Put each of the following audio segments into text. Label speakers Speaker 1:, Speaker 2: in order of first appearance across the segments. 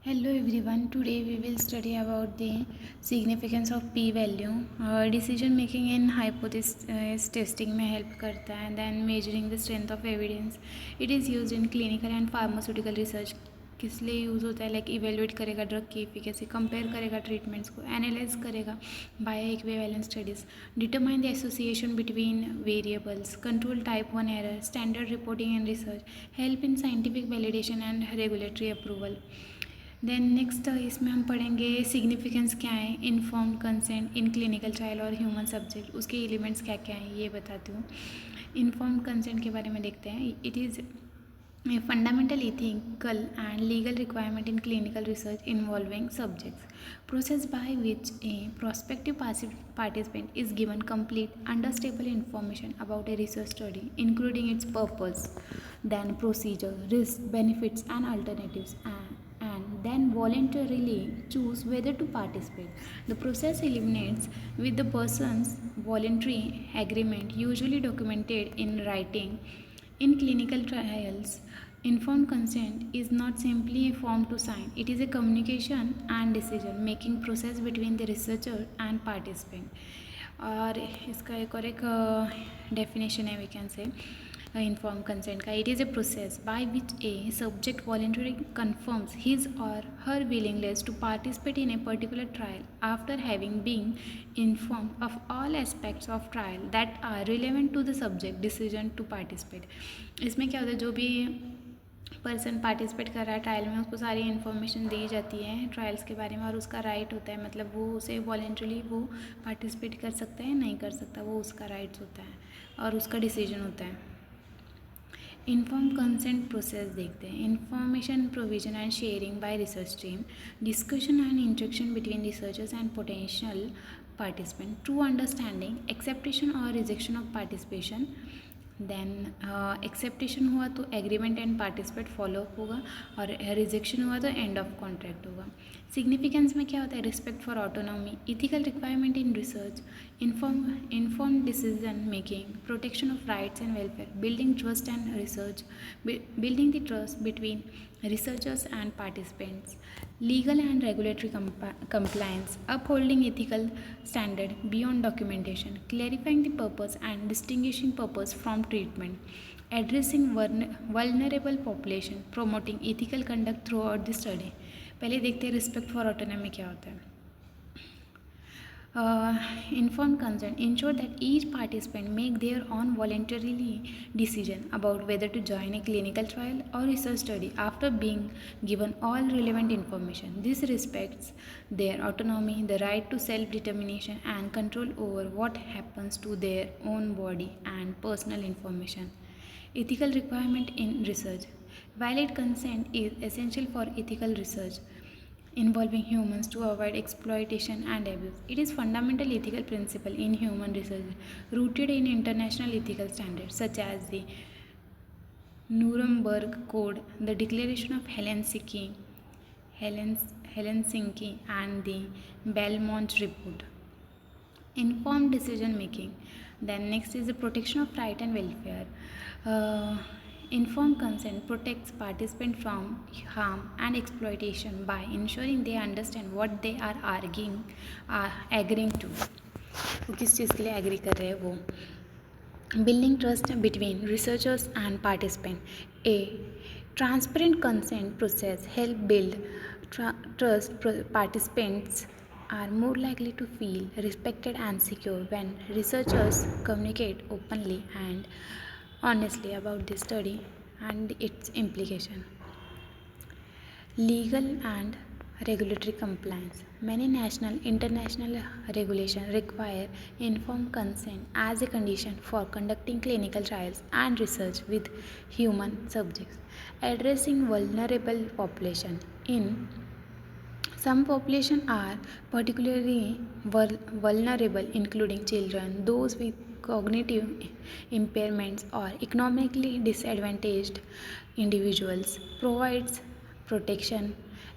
Speaker 1: Hello everyone. Today we will study about the significance of p-value. Decision making in hypothesis testing में help करता है. Then measuring the strength of evidence. It is used in clinical and pharmaceutical research. किस लिए use होता है? Like evaluate करेगा drug की efficacy, compare करेगा ट्रीटमेंट्स को, एनालाइज करेगा by equivalent studies, determine the association between variables, control type 1 error, standard reporting and research, help in scientific validation and regulatory approval. Then next इसमें हम पढ़ेंगे significance क्या है, informed consent in clinical trial और human subject, उसके elements क्या क्या हैं ये बताती हूँ. इन्फॉर्म्ड कंसेंट के बारे में देखते हैं. It is a fundamental ethical and legal requirement in clinical research involving subjects, process by which a prospective participant is given complete understandable information about a research study, including its purpose, then procedure, risks, benefits and alternatives, and then voluntarily choose whether to participate. The process eliminates with the person's voluntary agreement, usually documented in writing. In clinical trials, informed consent is not simply a form to sign. It is a communication and decision-making process between the researcher and participant. और इसका एक definition है, we can say informed consent का. It is a process by which a subject voluntarily confirms his or her willingness to participate in a particular trial after having been informed of all aspects of trial that are relevant to the subject decision to participate. इसमें क्या होता है, जो भी person participate कर रहा है trial में उसको सारी इन्फॉर्मेशन दी जाती है ट्रायल्स के बारे में और उसका राइट होता है, मतलब वो उसे वॉलेंटरली वो पार्टिसिपेट कर सकता है, नहीं कर सकता, वो उसका राइट्स होता है और उसका डिसीजन होता है. इन्फॉर्म कंसेंट प्रोसेस देखते हैं. Information provision and sharing by research team, discussion and interaction between researchers and potential participant, true understanding, acceptation और rejection of participation. Then acceptation हुआ तो एग्रीमेंट एंड पार्टिसिपेट फॉलोअप होगा और rejection हुआ तो end of contract होगा. Significance में क्या होता है, respect for autonomy, ethical requirement in research, inform decision making, protection of rights and welfare, building trust and research, building the trust between researchers and participants, legal and regulatory compliance, upholding ethical standard beyond documentation, clarifying the purpose and distinguishing purpose from treatment, addressing vulnerable population, promoting ethical conduct throughout the study. पहले देखते हैं respect for autonomy क्या होता है. Informed consent ensure that each participant make their own voluntarily decision about whether to join a clinical trial or research study after being given all relevant information. This respects their autonomy, the right to self-determination and control over what happens to their own body and personal information. Ethical requirement in research. Valid consent is essential for ethical research involving humans to avoid exploitation and abuse. It is fundamental ethical principle in human research rooted in international ethical standards such as the Nuremberg Code, the Declaration of Helsinki and the Belmont Report. Informed decision making. Then next is the protection of right and welfare. Informed consent protects participants from harm and exploitation by ensuring they understand what they are agreeing to. वो किस चीज़ के लिए agree कर रहे हैं वो. Building trust between researchers and participants. A transparent consent process help build trust. Participants are more likely to feel respected and secure when researchers communicate openly and honestly about the study and its implication. Legal and regulatory compliance. Many national, international regulations require informed consent as a condition for conducting clinical trials and research with human subjects, addressing vulnerable population. In some populations are particularly vulnerable, including children, those with cognitive impairments or economically disadvantaged individuals, provides protection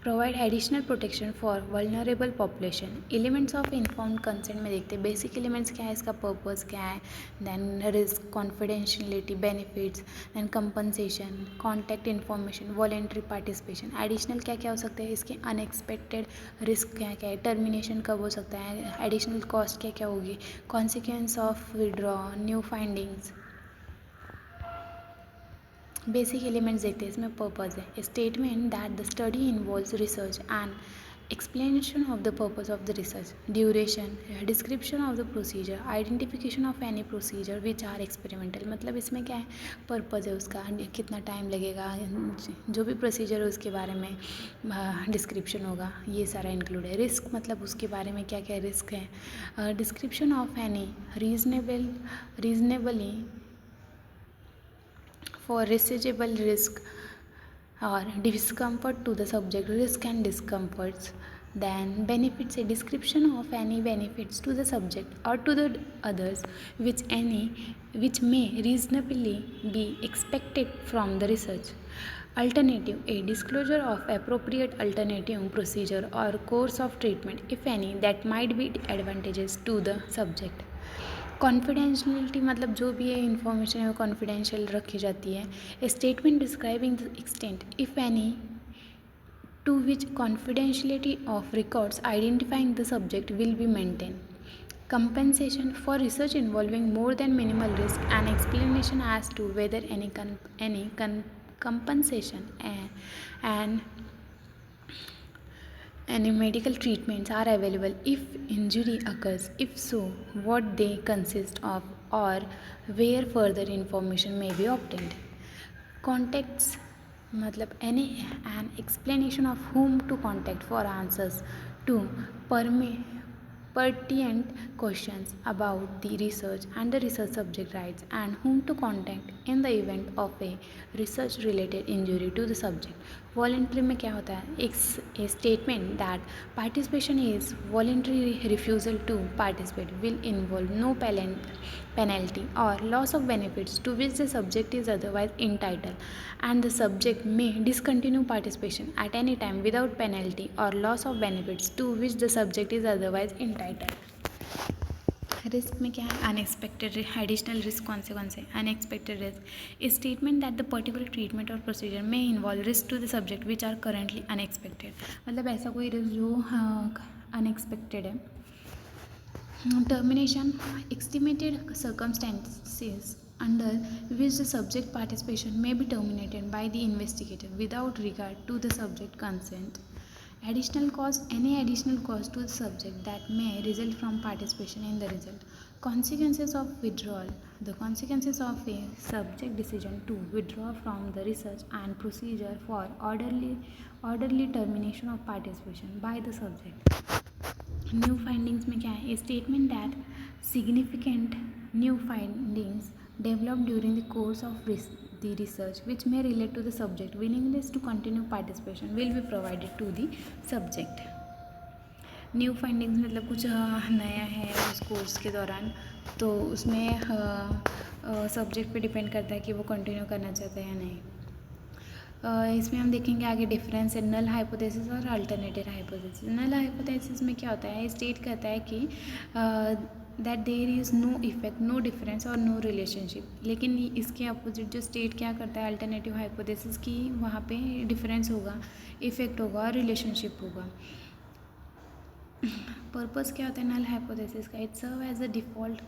Speaker 1: provide additional protection for vulnerable population. Elements of informed consent में देखते हैं basic elements क्या है, इसका purpose क्या है, then risk, confidentiality, benefits, then compensation, contact information, voluntary participation. Additional क्या क्या हो सकते हैं, इसके अनएक्सपेक्टेड रिस्क क्या क्या है, टर्मिनेशन कब हो सकता है, एडिशनल कॉस्ट क्या क्या होगी, consequence of withdraw, new findings. Basic elements देखते हैं, इसमें पर्पस है statement that the study involves research and explanation of the purpose of the research, duration, description of the procedure, identification of any procedure which are experimental. मतलब इसमें क्या है, purpose है उसका, कितना टाइम लगेगा, जो भी प्रोसीजर है उसके बारे में डिस्क्रिप्शन होगा, ये सारा इंक्लूड है। रिस्क मतलब उसके बारे में क्या क्या रिस्क है, description of any reasonably for residual risk or discomfort to the subject, risk and discomforts. Then benefits, a description of any benefits to the subject or to the others which may reasonably be expected from the research. Alternative, a disclosure of appropriate alternative procedure or course of treatment, if any, that might be advantageous to the subject. Confidentiality मतलब जो भी ये information है वो confidential रखी जाती है। Statement describing the extent if any to which confidentiality of records identifying the subject will be maintain. Compensation for research involving more than minimal risk and explanation as to whether any compensation and any medical treatments are available if injury occurs, if so what they consist of or where further information may be obtained. Contacts मतलब any an explanation of whom to contact for answers to pertinent questions about the research and the research subject rights, and whom to contact in the event of a research related injury to the subject. Voluntary में क्या होता है, एक statement that participation is voluntary, refusal to participate will involve no penalty or loss of benefits to which the subject is otherwise entitled, and the subject may discontinue participation at any time without penalty or loss of benefits to which the subject is otherwise entitled. Risk में क्या है, unexpected additional risk कौन से unexpected risk, statement that the particular treatment और procedure में involve risk to the subject which are currently unexpected. मतलब ऐसा कोई रिस्क जो अनएक्सपेक्टेड है। Termination, estimated circumstances under which the subject participation may be terminated by the investigator without regard to the subject consent. Additional cost, any additional cost to the subject that may result from participation in the result. Consequences of withdrawal, the consequences of a subject decision to withdraw from the research and procedure for orderly termination of participation by the subject. New findings में क्या है, statement that significant new findings developed during the course of the research which may relate to the subject willingness to continue participation will be provided to the subject. New findings मतलब कुछ नया है उस course के दौरान, तो उसमें subject पे डिपेंड करता है कि वो कंटिन्यू करना चाहता है या नहीं। इसमें हम देखेंगे आगे डिफरेंस है नल हाइपोथेसिस और अल्टरनेटिव हाइपोथेसिस। नल हाइपोथेसिस में क्या होता है, स्टेट करता है कि that there is no effect, no difference और नो रिलेशनशिप। लेकिन इसके अपोजिट जो स्टेट क्या करता है अल्टरनेटिव हाइपोथेसिस की, वहाँ पे डिफरेंस होगा, इफेक्ट होगा और रिलेशनशिप होगा। पर्पस क्या होता है नल हाइपोथेसिस का, it serve as a default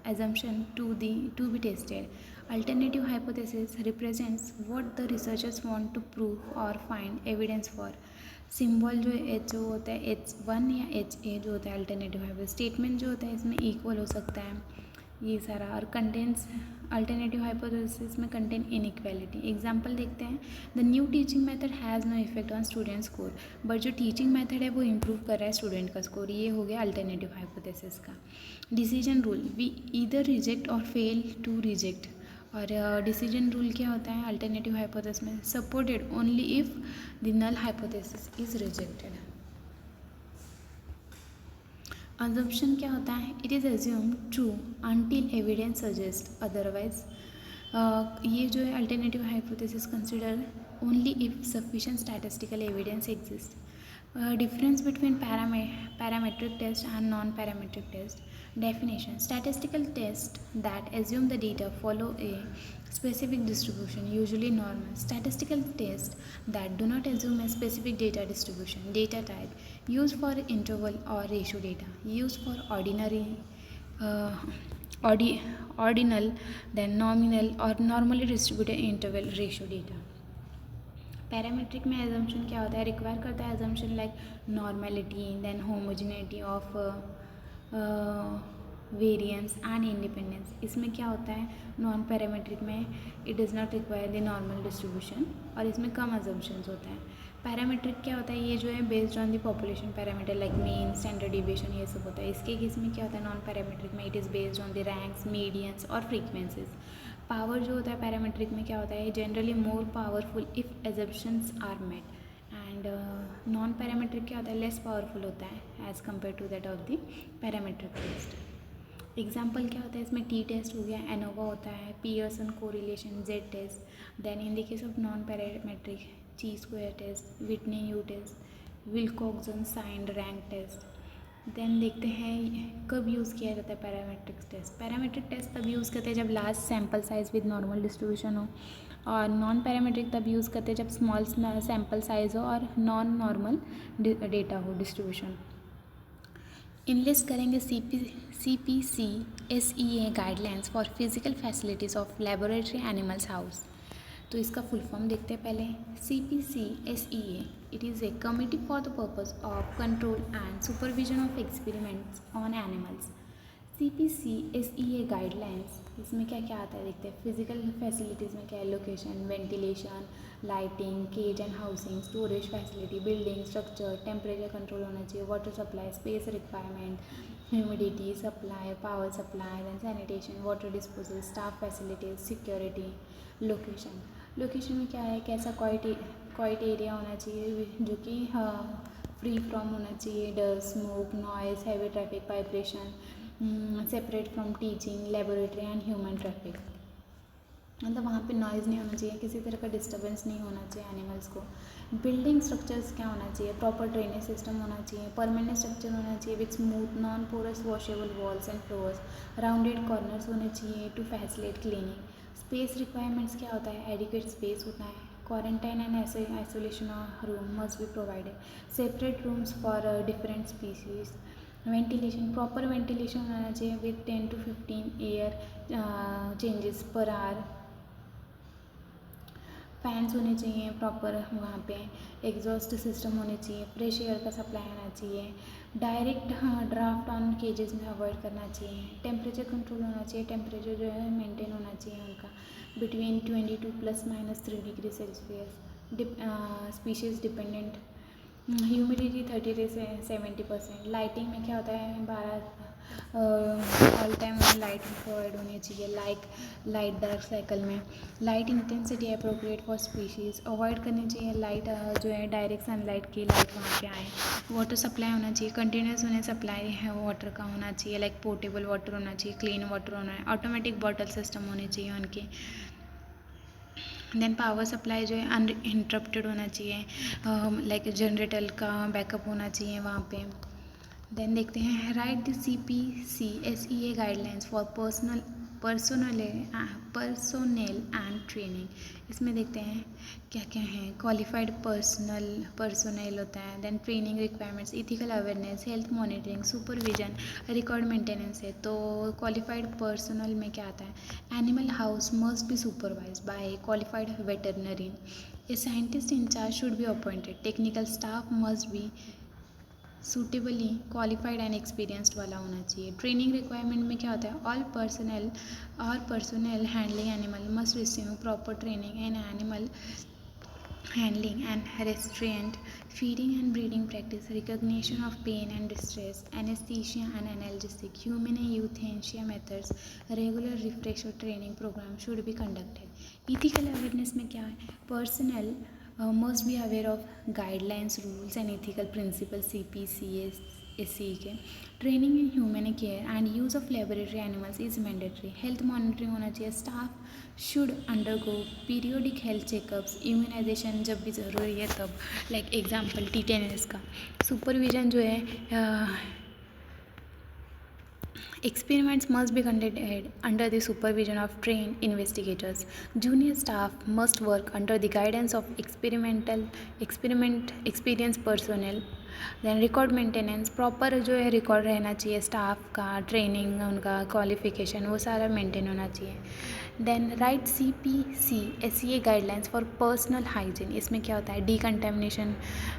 Speaker 1: assumption to be tested. Alternative hypothesis represents what the researchers want to prove or find evidence for. Symbol जो एच ओ होता है H1 या HA जो होता है अल्टरनेटिव हाइपोथेसिस, स्टेटमेंट जो होता है इसमें इक्वल हो सकता है ये सारा, और कंटेंट्स अल्टरनेटिव हाइपोथेसिस में कंटेन इनइक्वालिटी। एग्जांपल देखते हैं, the new teaching method has no effect on student score, but जो टीचिंग मेथड है वो इम्प्रूव कर रहा है स्टूडेंट का स्कोर, ये हो गया अल्टरनेटिव हाइपोथेसिस का। Decision rule, we either reject और फेल टू रिजेक्ट, और डिसीजन रूल क्या होता है अल्टरनेटिव हाइपोथेसिस में, supported only if the null hypothesis is rejected. Assumption क्या होता है, it is assume true until evidence suggest otherwise. ये जो है alternative hypothesis consider only if sufficient statistical evidence exists. Difference between parametric test and non-parametric test. Definition: statistical tests that assume the data follow a specific distribution, usually normal. Statistical tests that do not assume a specific data distribution. Data type: used for interval or ratio data, used for uh, ordinal, then nominal or normally distributed interval ratio data. Parametric में assumption क्या होता है, require करता है assumption like normality, then homogeneity of variance and independence. इसमें क्या होता है, नॉन पैरामेट्रिक में it does not require the normal distribution और इसमें कम एजम्पशंस होते हैं. पैरामेट्रिक क्या होता है, ये जो है based on the population parameter like mean, standard deviation, ये सब होता है. इसके केस में क्या होता है, नॉन पैरामेट्रिक में it is based on the ranks, medians और फ्रीक्वेंसीज. पावर जो होता है पैरामेट्रिक में क्या होता है, generally more powerful if assumptions are met. And non parametric क्या होता है, लेस पावरफुल होता है as compare to that of the parametric test. Example क्या होता है इसमें, टी टेस्ट हो गया, एनोवा होता है, Pearson correlation, Z test. Then in the case of non parametric, chi square test, Whitney U test, Wilcoxon signed rank test. Then देखते हैं कब यूज़ किया जाता है पैरामेट्रिक टेस्ट. पैरामेट्रिक टेस्ट तब यूज़ करते हैं जब large sample size with normal distribution हो, और नॉन पैरामेट्रिक तब यूज़ करते हैं जब स्मॉल सैम्पल साइज हो और नॉन नॉर्मल डेटा हो डिस्ट्रीब्यूशन. इनलिस्ट करेंगे CPC-SEA guidelines for physical facilities of laboratory animals house. तो इसका फुल फॉर्म देखते हैं पहले. CPC-SEA, it is a committee for the purpose of control and supervision of experiments on animals. CPC-SEA guidelines, इसमें क्या क्या आता है देखते हैं. फिजिकल फैसिलिटीज़ में क्या है, location, ventilation, lighting, cage and housing, storage facility, building structure, temperature control होना चाहिए, water supply, space requirement, humidity supply, power supply, then sanitation, water disposal, staff facilities, security. Location, location में क्या है, कैसा quite area होना चाहिए जो कि फ्री फ्रॉम होना चाहिए dust, smoke, noise, heavy traffic, vibration, separate from teaching, laboratory and human traffic. मतलब वहाँ पे नॉइज़ नहीं होना चाहिए, किसी तरह का डिस्टर्बेंस नहीं होना चाहिए एनिमल्स को. बिल्डिंग स्ट्रक्चर्स क्या होना चाहिए, प्रॉपर ड्रेनेज सिस्टम होना चाहिए, परमानेंट स्ट्रक्चर होना चाहिए with smooth non porous washable walls and floors, rounded corners होने चाहिए to facilitate cleaning. Space requirements क्या होता है, एडिक्वेट स्पेस होता है. Quarantine and isolation room must be provided. Separate rooms for different species. Ventilation, proper ventilation होना चाहिए with 10 to 15 air changes per hour. Fans होने चाहिए प्रॉपर वहाँ पे. एग्जॉस्ट सिस्टम होने चाहिए. फ्रेश एयर का सप्लाई आना चाहिए. डायरेक्ट ड्राफ्ट ऑन केजेस में अवॉइड करना चाहिए. टेम्परेचर कंट्रोल होना चाहिए. टेम्परेचर जो है मेंटेन होना चाहिए उनका between 22 ± 3 degree Celsius. Species dependent. Humidity 30 से 70%. लाइटिंग में क्या होता है, ऑल टाइम लाइट प्रोवाइड होनी चाहिए लाइट डार्क साइकिल में. Light intensity appropriate for species, avoid करनी चाहिए लाइट जो है डायरेक्ट सनलाइट की लाइट वहाँ पे आए. वाटर सप्लाई होना चाहिए, कंटिन्यूस उन्हें सप्लाई है वाटर का होना चाहिए, लाइक पोर्टेबल वाटर होना चाहिए, क्लीन वाटर होना है. ऑटोमेटिक बॉटल सिस्टम होने चाहिए उनके. देन पावर सप्लाई जो है अनइंटरप्टेड होना चाहिए, लाइक जनरेटर का बैकअप होना चाहिए वहाँ पे. देन देखते हैं right the CPC-SEA guidelines for personnel and training. इसमें देखते हैं क्या क्या है. क्वालिफाइड पर्सोनेल होता है. Then training requirements, ethical awareness, health monitoring, supervision, record maintenance है. तो क्वालिफाइड पर्सोनल में क्या आता है, animal house must be supervised by qualified veterinary. A scientist in charge should be appointed. Technical staff must be suitably qualified and experienced वाला होना चाहिए. Training requirement में क्या होता है, all personnel handling animal must receive proper training in animal handling and restraint, feeding and breeding practice, recognition of pain and distress, anesthesia and analgesic, humane euthanasia methods, regular refresher training program should be conducted. Ethical awareness में क्या है, personnel must be aware of guidelines, rules and ethical principles CPC SCE के। Training in human care and use of laboratory animals is mandatory. Health monitoring होना चाहिए। Staff should undergo periodic health checkups, immunisation जब भी ज़रूरी है तब, like example टीटेनस का। Supervision जो है, experiments must be conducted under the supervision of trained investigators. Junior staff must work under the guidance of experienced personnel. Then record maintenance, proper जो है रिकॉर्ड रहना चाहिए स्टाफ का, ट्रेनिंग उनका, क्वालिफिकेशन, वो सारा मेंटेन होना चाहिए। Then right CPC SCA guidelines for personal hygiene. इसमें क्या होता है, decontamination,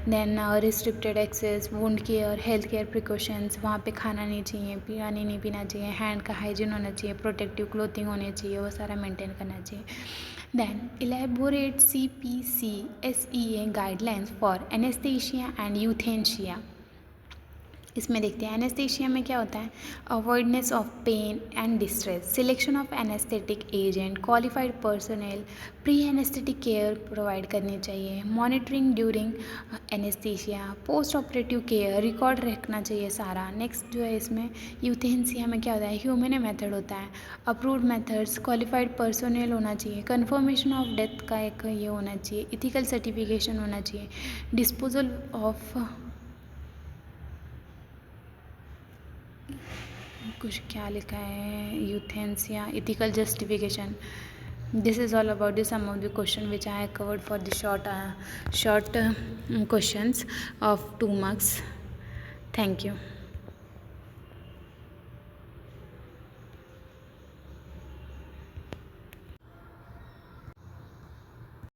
Speaker 1: then restricted access, wound care, health care precautions, वहाँ पे खाना नहीं चाहिए, पानी नहीं पीना चाहिए, हैंड का हाइजीन होना चाहिए, प्रोटेक्टिव क्लोथिंग होनी चाहिए, वो सारा मेंटेन करना चाहिए। Then elaborate CPC SEA guidelines for anaesthesia and euthanasia. इसमें देखते हैं एनेस्थीसिया में क्या होता है, avoidance of pain and distress, selection of anaesthetic agent, qualified personnel, pre anaesthetic care provide करनी चाहिए, monitoring during anaesthesia, post operative care, record रखना चाहिए सारा। नेक्स्ट जो है इसमें यूथेनेसिया में क्या होता है, ह्यूमन मेथड होता है, अप्रूव्ड मेथड्स, क्वालिफाइड पर्सनल होना चाहिए, कन्फर्मेशन ऑफ डेथ का एक ये होना चाहिए, इथिकल सर्टिफिकेशन होना चाहिए, डिस्पोजल ऑफ कुछ क्या लिखा है, euthanasia, ethical justification. This is all about the some of the question which I have covered for the short questions of 2 marks. Thank you.